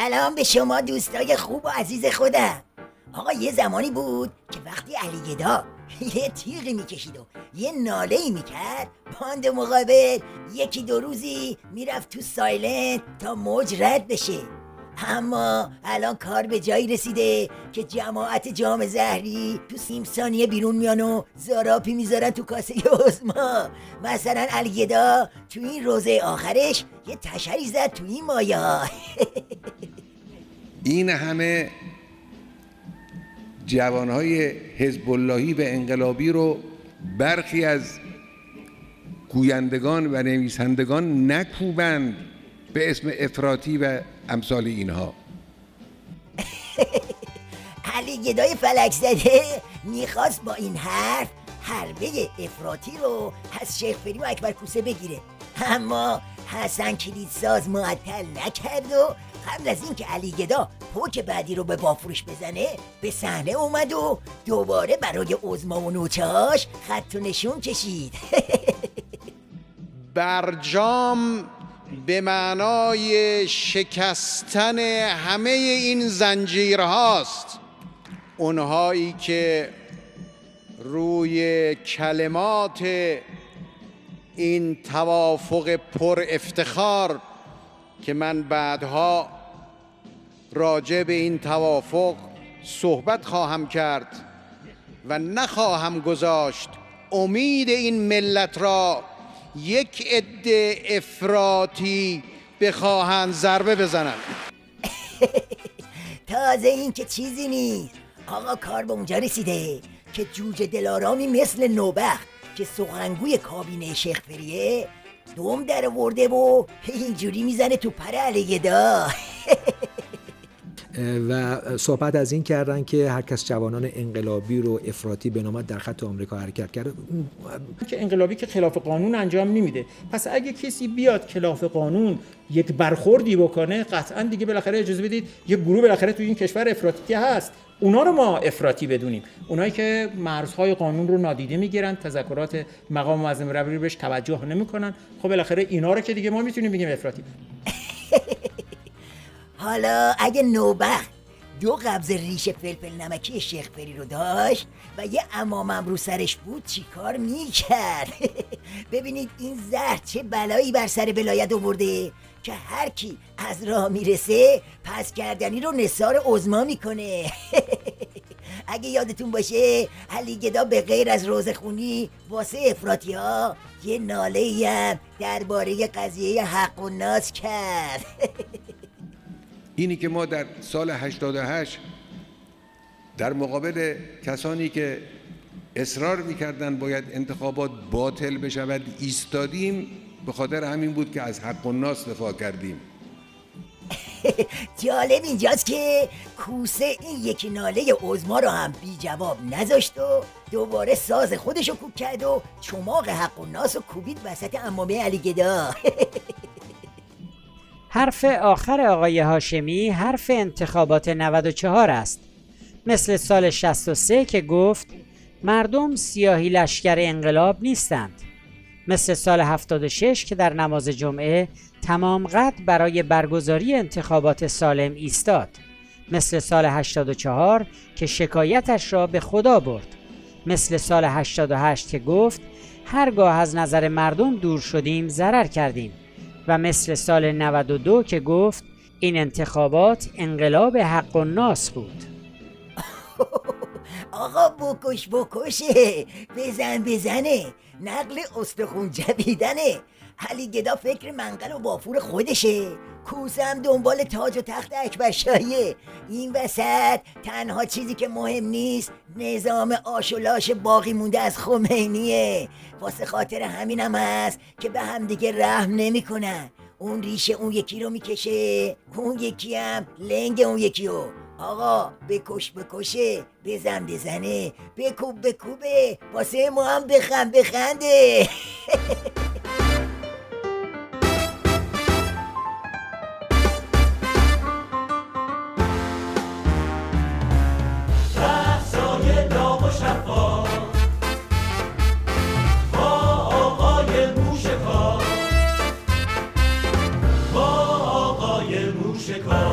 سلام به شما دوستای خوب و عزیز خودم. آقا یه زمانی بود که وقتی علی گدا یه تیغی میکشید و یه ناله‌ای میکرد، باند مقابل یکی دو روزی میرفت تو سایلنت تا موج رد بشه. اما الان کار به جایی رسیده که جماعت جام زهری تو 30 ثانیه بیرون میان و زاراپی میذارن تو کاسه عظما. مثلا علی گدا تو این روزه آخرش یه تشری زد تو این مایه ها. این همه جوانهای حزب اللهی و انقلابی رو برخی از گویندگان و نویسندگان نکوبند به اسم افراطی و امثال اینها. علی گدای فلک زده میخواست با این حرف حربه افراطی رو از شیخ فری و اکبر کوسه بگیره، اما حسن کلیدساز معطل نکرد و قبل از این که علی گدا پوک بعدی رو به بافروش بزنه به صحنه اومد و دوباره برای عظما و نوچه‌هاش خط و نشون کشید. برجام به معنای شکستن همه این زنجیرهاست. اونهایی که روی کلمات این توافق پر افتخار که من بعدها راجع به این توافق صحبت خواهم کرد و نخواهم گذاشت امید این ملت را یک عده افراطی بخواهند ضربه بزنند. تازه این که چیزی نیست آقا، کار به اونجا رسیده که جوجه دلارامی مثل نوبخت که سخنگوی کابینه شیخ فریه دوم در ورده و اینجوری میزنه تو پر علی گدا. و صحبت از این کردن که هر کس جوانان انقلابی رو افراطی بنامد در خط آمریکا حرکت کرده. که انقلابی که خلاف قانون انجام نمیده، پس اگه کسی بیاد خلاف قانون یک برخوردی بکنه قطعا دیگه بالاخره اجازه بدید یک گروه بالاخره تو این کشور افراطی که هست اونا رو ما افراطی بدونیم، اونایی که مرزهای قانون رو نادیده میگیرن، تذکرات مقام معظم رهبری بهش توجه نمیکنن، خب بالاخره اینا رو که دیگه ما میتونیم بگیم افراطی. حالا اگه نوبخت 2 قبض ریش فلفل نمکی شیخ فری رو داشت و یه عمامم رو سرش بود چی کار میکرد؟ ببینید این زهر چه بلایی بر سر ولایت آورده که هر کی از راه میرسه پس کردنی رو نثار عظما میکنه. اگه یادتون باشه علی گدا به غیر از روزخونی واسه افراطی ها یه ناله‌ای هم درباره قضیه حق و ناس کرد. اینی که ما در سال 88 در مقابل کسانی که اصرار میکردن باید انتخابات باطل بشود ایستادیم، به خاطر همین بود که از حق الناس دفاع کردیم. جالب اینجاست که کوسه این یکی ناله عظما رو هم بی جواب نذاشت و دوباره ساز خودشو کوب کرد و چماق حق الناس رو کوبید وسط عمامه علی گدا. حرف آخر آقای هاشمی حرف انتخابات 94 است، مثل سال 63 که گفت مردم سیاهی لشکر انقلاب نیستند، مثل سال 76 که در نماز جمعه تمام قد برای برگزاری انتخابات سالم ایستاد، مثل سال 84 که شکایتش را به خدا برد، مثل سال 88 که گفت هرگاه از نظر مردم دور شدیم ضرر کردیم، و مثل سال 92 که گفت این انتخابات انقلاب حق الناس بود. آقا بکشه بزنه نقل استخون جویدنه. علی گدا فکر منقل و بافور خودشه، کوسه هم دنبال تاج و تخت اکبر شاهیه. این وسط تنها چیزی که مهم نیست نظام آشولاش باقی مونده از خمینیه. واسه خاطر همینم هست که به هم دیگه رحم نمیکنن. اون ریشه اون یکی رو میکشه، اون یکی هم لنگ اون یکی رو. آقا بکشه بزنه، بکوبه واسه ما هم بخنده. با آقای موشکار